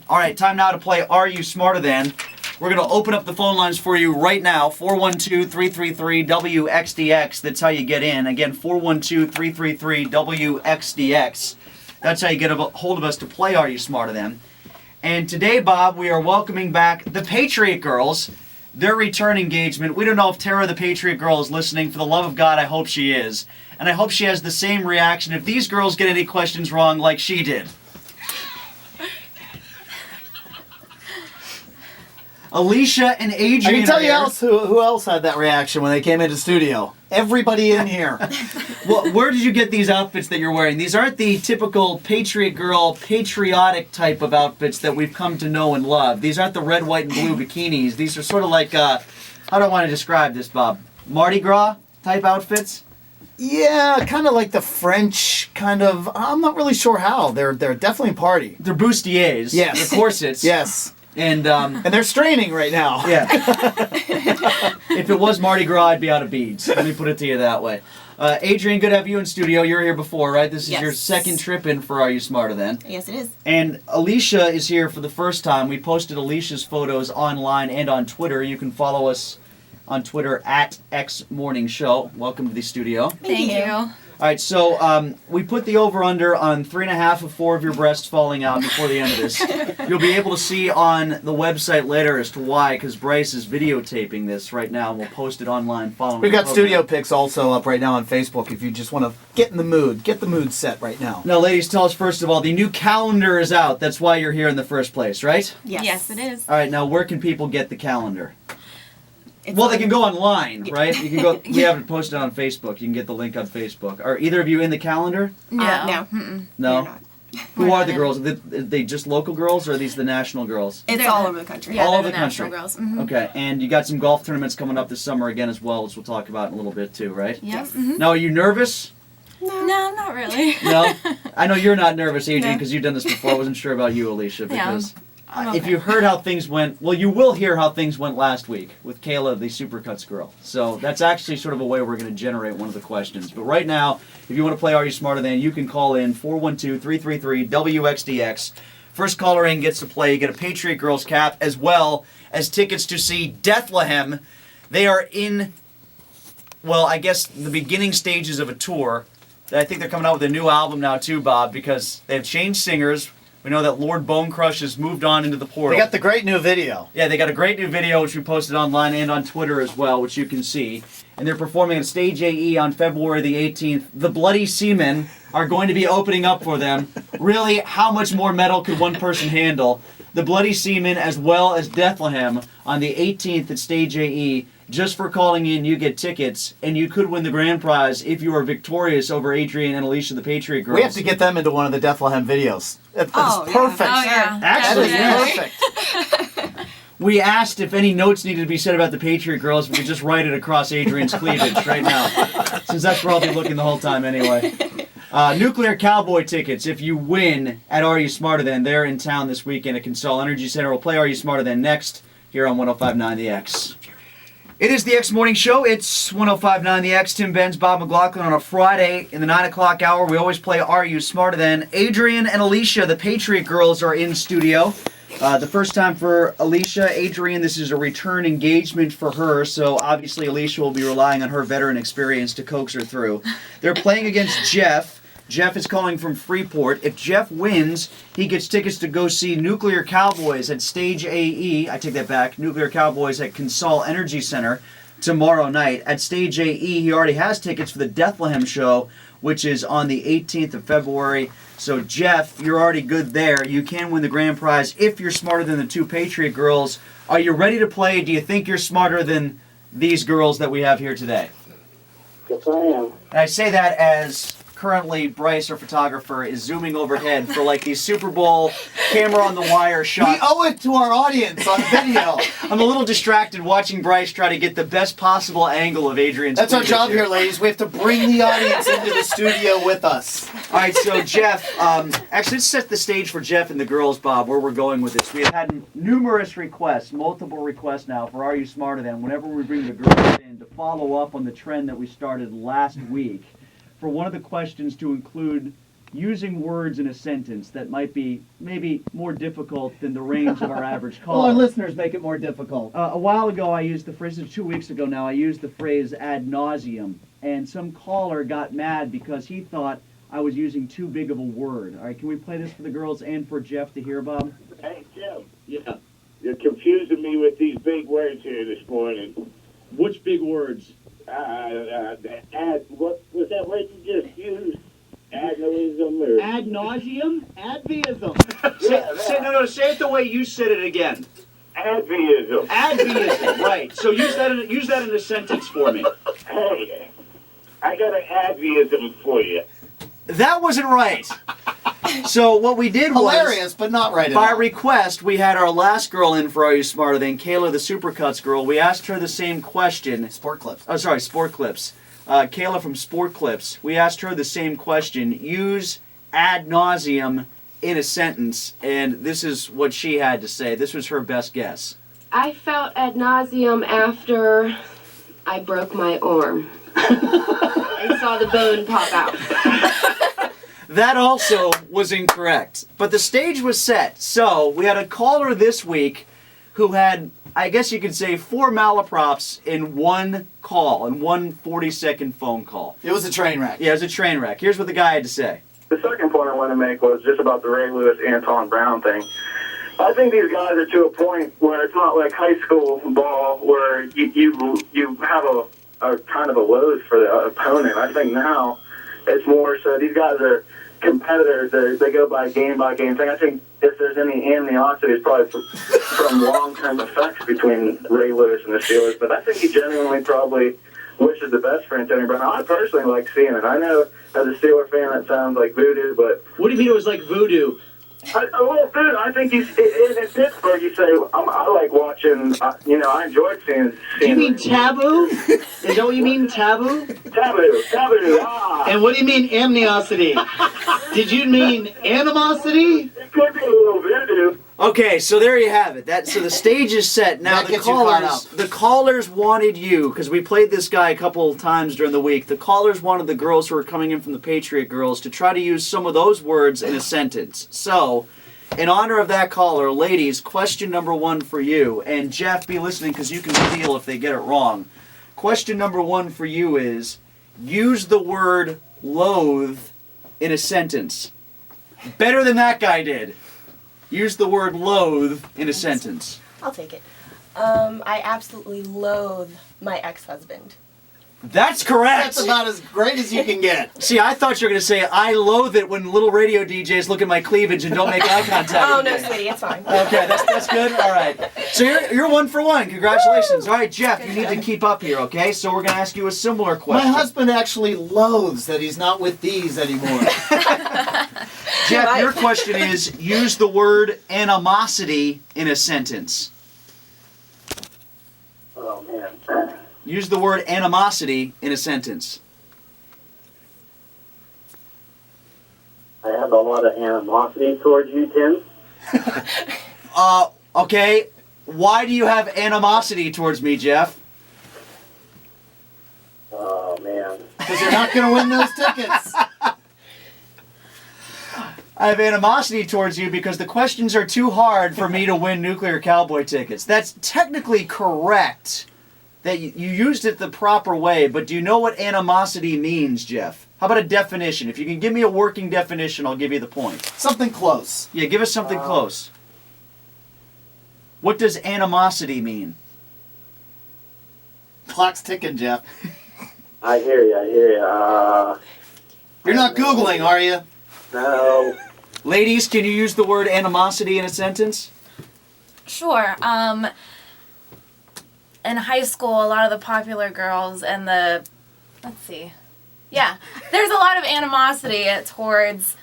All right, time now to play Are You Smarter Than? We're going to open up the phone lines for you right now, 412-333-WXDX. That's how you get in. Again, 412-333-WXDX. That's how you get a hold of us to play Are You Smarter Than? And today, Bob, we are welcoming back the Patriot Girls, their return engagement. We don't know if Tara the Patriot Girl is listening. For the love of God, I hope she is. And I hope she has the same reaction if these girls get any questions wrong like she did. Alicia and Adrian. I can tell you who else had that reaction when they came into studio. Everybody in here. Well, where did you get these outfits that you're wearing? These aren't the typical Patriot Girl, patriotic type of outfits that we've come to know and love. These aren't the red, white, and blue bikinis. These are sort of like, how do I want to describe this, Bob? Mardi Gras type outfits? Yeah, kind of like the French kind of. I'm not really sure how. They're definitely party. They're bustiers. Yes. They're corsets. Yes. And they're straining right now. Yeah. If it was Mardi Gras, I'd be out of beads. Let me put it to you that way. Adrian, good to have you in studio. You were here before, right? This is your second trip in for Are You Smarter Than? Yes, it is. And Alicia is here for the first time. We posted Alicia's photos online and on Twitter. You can follow us on Twitter at XMorningShow. Welcome to the studio. Thank you. All right, so we put the over-under on 3.5 of 4 of your breasts falling out before the end of this. You'll be able to see on the website later as to why, because Bryce is videotaping this right now, and we'll post it online following. We've got the program. studio pics also up right now on Facebook if you just want to get in the mood. Get the mood set right now. Now, ladies, tell us first of all, the new calendar is out. That's why you're here in the first place, right? Yes, it is. All right, now where can people get the calendar? Well, they can go online, right? You can go. We have it posted on Facebook. You can get the link on Facebook. Are either of you in the calendar? No. No. Not. Who are the girls? Are they just local girls, or are these the national girls? It's all over the country. All Yeah, over the national country. girls. Mm-hmm. Okay, and you got some golf tournaments coming up this summer again as well, which we'll talk about in a little bit too, right? Yes. Mm-hmm. Now, are you nervous? No, not really. No. I know you're not nervous, Adrian, because you've done this before. I wasn't sure about you, Alicia, because. I'm If you heard how things went, well, you will hear how things went last week with Kayla, the Supercuts girl. So that's actually sort of a way we're going to generate one of the questions. But right now, if you want to play Are You Smarter Than, you can call in 412-333-WXDX. First caller in gets to play. You get a Patriot Girls cap as well as tickets to see Bethlehem. They are in, well, I guess the beginning stages of a tour. I think they're coming out with a new album now too, Bob, because they've changed singers. We know that Lord Bone Crush has moved on into the portal. They got the great new video. Yeah, they got a great new video, which we posted online and on Twitter as well, which you can see. And they're performing at Stage AE on February the 18th. The Bloody Seamen are going to be opening up for them. Really, how much more metal could one person handle? The Bloody Seamen as well as Bethlehem on the 18th at Stage AE. Just for calling in, you get tickets, and you could win the grand prize if you are victorious over Adrian and Alicia, the Patriot Girls. We have to get them into one of the Bethlehem videos. That's perfect. Yeah. Actually, That is perfect. We asked if any notes needed to be said about the Patriot Girls. We could just write it across Adrian's cleavage right now, since that's where I'll be looking the whole time anyway. Nuclear Cowboy tickets, if you win at Are You Smarter Than, they're in town this weekend at Consol Energy Center. We'll play Are You Smarter Than next here on 105.9 The X. It is the X Morning Show. It's 105.9 The X. Tim Benz, Bob McLaughlin on a Friday in the 9 o'clock hour. We always play Are You Smarter Than? Adrian and Alicia, the Patriot Girls, are in studio. The first time for Alicia. Adrian, this is a return engagement for her, so obviously Alicia will be relying on her veteran experience to coax her through. They're playing against Jeff. Jeff is calling from Freeport. If Jeff wins, he gets tickets to go see Nuclear Cowboys at Stage AE. I take that back. Nuclear Cowboys at Consol Energy Center tomorrow night. At Stage AE, he already has tickets for the Bethlehem show, which is on the 18th of February. So, Jeff, you're already good there. You can win the grand prize if you're smarter than the two Patriot Girls. Are you ready to play? Do you think you're smarter than these girls that we have here today? Yes, I am. And I say that as currently Bryce, our photographer, is zooming overhead for like these Super Bowl camera on the wire We shots. owe it to our audience on video. I'm a little distracted watching Bryce try to get the best possible angle of Adrian's That's our cleavage job here, ladies. We have to bring the audience into the studio with us. All right, so Jeff, actually let's set the stage for Jeff and the girls, Bob, where we're going with this. We have had numerous requests, multiple requests now for Are You Smarter Than? Whenever we bring the girls in to follow up on the trend that we started last week, for one of the questions to include using words in a sentence that might be maybe more difficult than the range of our average Well, our caller. listeners make it more difficult. A while ago, I used the phrase, 2 weeks ago now, I used the phrase ad nauseum, and some caller got mad because he thought I was using too big of a word. All right, can we play this for the girls and for Jeff to hear, Bob? Hey, Jim, Yeah. you're confusing me with these big words here this morning. Which big words? What was that word you just used? Adnoism or... Ad nauseum? Advism. Say it the way you said it again. Advism. Advism, right. So use that in a sentence for me. Hey, I got an advism for you. That wasn't right. So what we did was, Hilarious, but not right at by all. request, we had our last girl in for Are You Smarter Than, Kayla the Supercuts girl. We asked her the same question. Sport clips. Oh, sorry, Sport Clips. Kayla from Sport Clips. We asked her the same question. Use ad nauseum in a sentence, and this is what she had to say. This was her best guess. I felt ad nauseum after I broke my arm. I saw the bone pop out. That also was incorrect. But the stage was set. So we had a caller this week who had, I guess you could say, 4 malaprops in one call, in one 40-second phone call. It was a train wreck. Yeah, it was a train wreck. Here's what the guy had to say. The second point I want to make was just about the Ray Lewis, Anton Brown thing. I think these guys are to a point where it's not like high school ball where you have a kind of a loathe for the opponent. I think now it's more so these guys are competitors. They go by game thing. I think if there's any animosity, it's probably from long-term effects between Ray Lewis and the Steelers. But I think he genuinely probably wishes the best for Antonio Brown. I personally like seeing it. I know as a Steeler fan that sounds like voodoo, but What do you mean it was like voodoo? I think he's in Pittsburgh. You say I like watching. I enjoyed seeing. Do you mean taboo? Is that what you mean, taboo? Taboo? Ah, And what do you mean amniosity? Did you mean animosity? it could be a little voodoo. Okay, so there you have it. So the stage is set. Now That gets you caught up. the callers wanted you, because we played this guy a couple of times during the week. The callers wanted the girls who were coming in from the Patriot girls to try to use some of those words in a sentence. So, in honor of that caller, ladies, question number 1 for you. And Jeff, be listening because you can feel if they get it wrong. Question number 1 for you is, use the word loathe in a sentence. Better than that guy did. Use the word loathe in a sentence. I'll take it. I absolutely loathe my ex-husband. That's correct. That's about as great as you can get. See, I thought you were going to say, I loathe it when little radio DJs look at my cleavage and don't make eye contact Oh, with no, me. sweetie, it's fine. Okay, that's good. All right. So you're 1 for 1. Congratulations. All right, Jeff, you need to keep up here, okay? So we're going to ask you a similar My question. husband actually loathes that he's not with these anymore. Jeff, your question is, use the word animosity in a sentence. Oh, man. Use the word animosity in a sentence. I have a lot of animosity towards you, Tim. Okay. Why do you have animosity towards me, Jeff? Oh, man. Because you're not going to win those tickets. I have animosity towards you because the questions are too hard for me to win Nuclear Cowboy tickets. That's technically correct. That you used it the proper way, but do you know what animosity means, Jeff? How about a definition? If you can give me a working definition, I'll give you the point. Something close. Yeah, give us something close. What does animosity mean? Clock's ticking, Jeff. I hear you. You're not Googling, are you? No. Ladies, can you use the word animosity in a sentence? Sure. In high school, a lot of the popular girls and there's a lot of animosity towards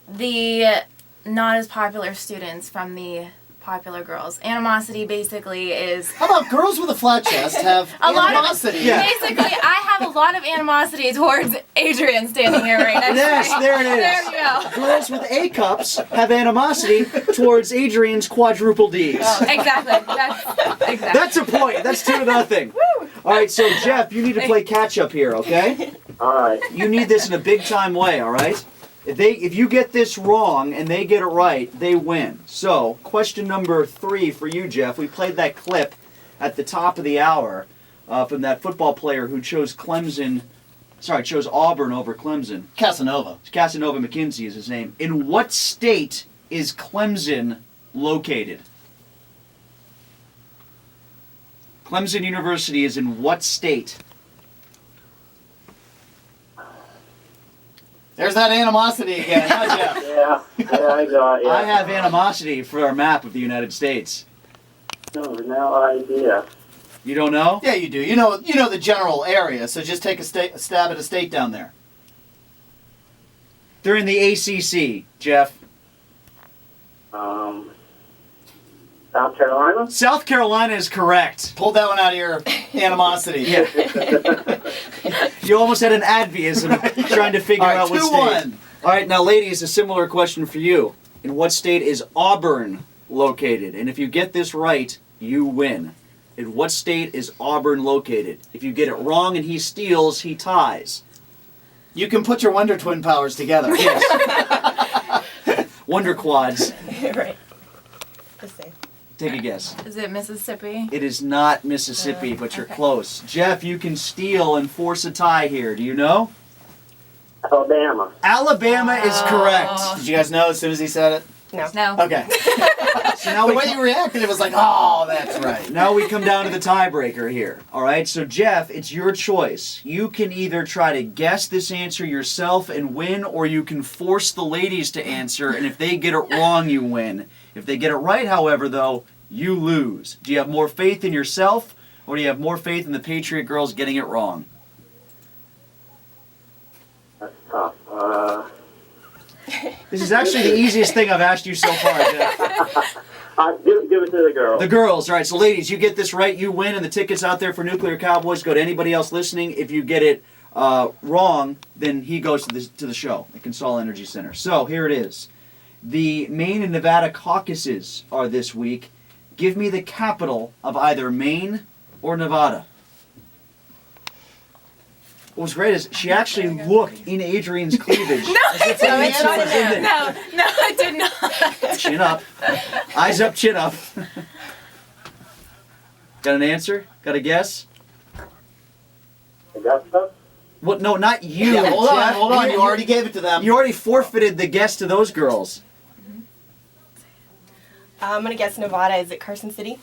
the not as popular students from the popular girls. Animosity basically is How about girls with a flat chest have a lot animosity? of basically I have a lot of animosity towards Adrian standing here right next Yes, to me. there it is. There you go. Girls with A cups have animosity towards Adrian's quadruple Ds. Exactly. That's a point. That's 2-0. All right, so Jeff, you need to play catch up here, okay? All right. You need this in a big time way, all right? If you get this wrong and they get it right, they win. So, question number 3 for you, Jeff. We played that clip at the top of the hour from that football player who chose Auburn over Clemson. Casanova. Casanova McKenzie is his name. In what state is Clemson located? Clemson University is in what state? There's that animosity again, huh, Jeff? I got it. I have animosity for our map of the United States. No idea. You don't know? Yeah, you do. You know the general area, so just take a stab at a state down there. They're in the ACC, Jeff. South Carolina? South Carolina is correct. Pulled that one out of your animosity. Yeah. You almost had an advism trying to figure out what state. 2-1. All right, now, ladies, a similar question for you. In what state is Auburn located? And if you get this right, you win. In what state is Auburn located? If you get it wrong and he steals, he ties. You can put your Wonder Twin powers together. Yes. Wonder quads. Right. Just say. Take a guess. Is it Mississippi? It is not Mississippi, but you're close. Jeff, you can steal and force a tie here. Do you know? Alabama. Alabama is correct. Did you guys know as soon as he said it? No. Okay. So now The we way you reacted, it was like, oh, that's right. Now we come down to the tiebreaker here. All right, so Jeff, it's your choice. You can either try to guess this answer yourself and win, or you can force the ladies to answer, and if they get it wrong, you win. If they get it right, however, though, you lose. Do you have more faith in yourself, or do you have more faith in the Patriot girls getting it wrong? That's tough. This is actually the easiest thing I've asked you so far, Jeff. Give it to the girl. The girls. All right, so ladies, you get this right, you win, and the tickets out there for Nuclear Cowboys go to anybody else listening. If you get it wrong, then he goes to the show at Consol Energy Center. So here it is. The Maine and Nevada caucuses are this week. Give me the capital of either Maine or Nevada. What was great is she actually looked in Adrian's cleavage. No, I as if the answer was in there. No, I did not. Chin up. Eyes up, chin up. Got an answer? Got a guess? Augusta? What? No, not you. Yeah, hold Jeff. on. You already gave it to them. You already forfeited the guess to those girls. I'm gonna guess Nevada. Is it Carson City?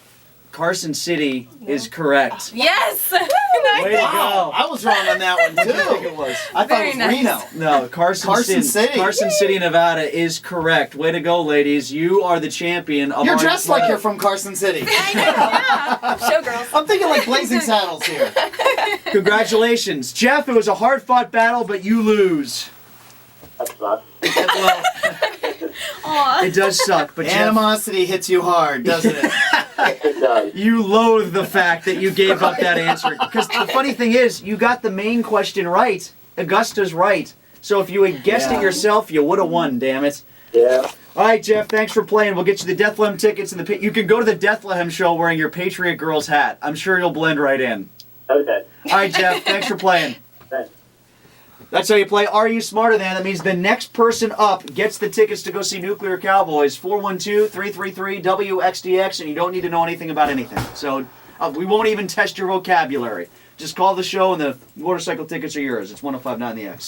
Carson City is correct. Yes. Way to go. I was wrong on that one, What did you think too. it was? I thought Very it was Reno. nice. No, Carson City. Carson City, Nevada is correct. Way to go, ladies. You are the champion of You're our dressed like you're from Carson City. Showgirls. I'm thinking like Blazing Saddles here. Congratulations. Jeff, it was a hard-fought battle, but you lose. That sucks. Well, Aw. it does suck, but Jeff, Animosity hits you hard, doesn't it? It does. you loathe the fact that you gave up that answer. Because the funny thing is, you got the main question right. Augusta's right. So if you had guessed it yourself, you would have won, damn it. Yeah. All right, Jeff, thanks for playing. We'll get you the Bethlehem tickets. And you can go to the Bethlehem show wearing your Patriot Girls hat. I'm sure you'll blend right in. Okay. All right, Jeff, thanks for playing. Thanks. That's how you play Are You Smarter Than? That means the next person up gets the tickets to go see Nuclear Cowboys. 412-333-WXDX, and you don't need to know anything about anything. So we won't even test your vocabulary. Just call the show, and the motorcycle tickets are yours. It's 105.9 The X.